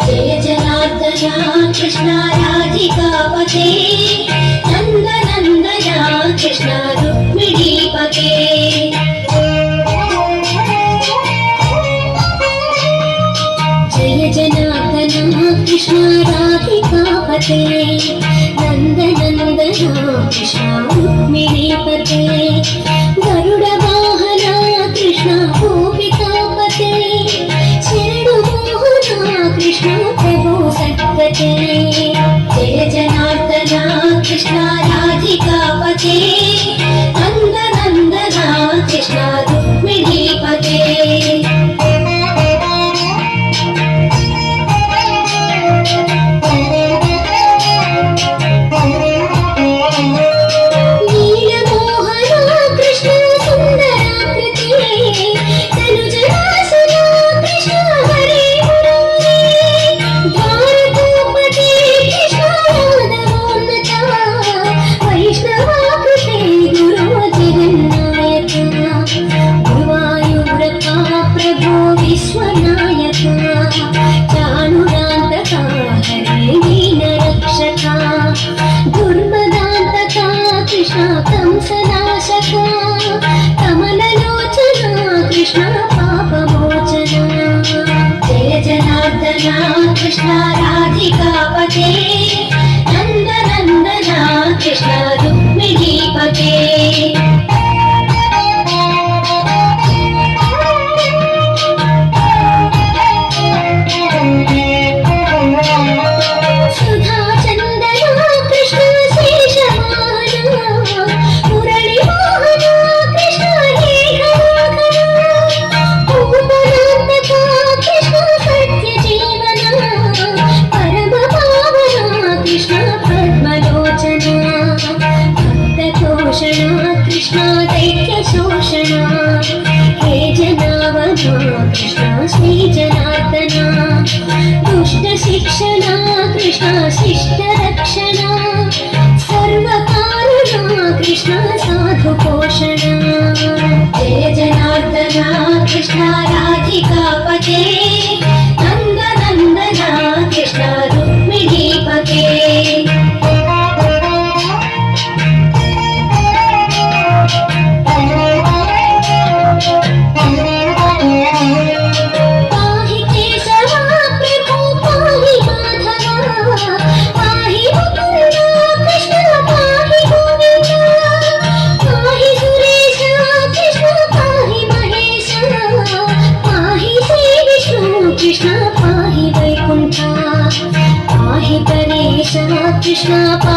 जय जनार्दना कृष्ण राधिकापते नन्दनन्दना कृष्ण रुक्मिणीपते जय जनार्दना कृष्ण राधिकापते नन्दनन्दना कृष्ण रुक्मिणीपते गरुड वाहना कृष्ण गोपिकापते कृष्ण प्रभु सत्पते जय जनार्दना कृष्ण राधिकापते नन्दनन्दना कृष्ण रुक्मिणीपते कृष्ण राधिकापते नन्दनन्दना कृष्ण रुक्मिणीपते कृष्ण दैत्य शोषणा हे जनावना कृष्ण श्री जनार्दना दुष्ट शिक्षणा कृष्ण शिष्ट रक्षणा सर्वकारणा कृष्ण साधु पोषणा जय जनार्दना कृष्ण राधिकापते नन्दनन्दना कृष्ण रुक्मिणीपते कृष्ण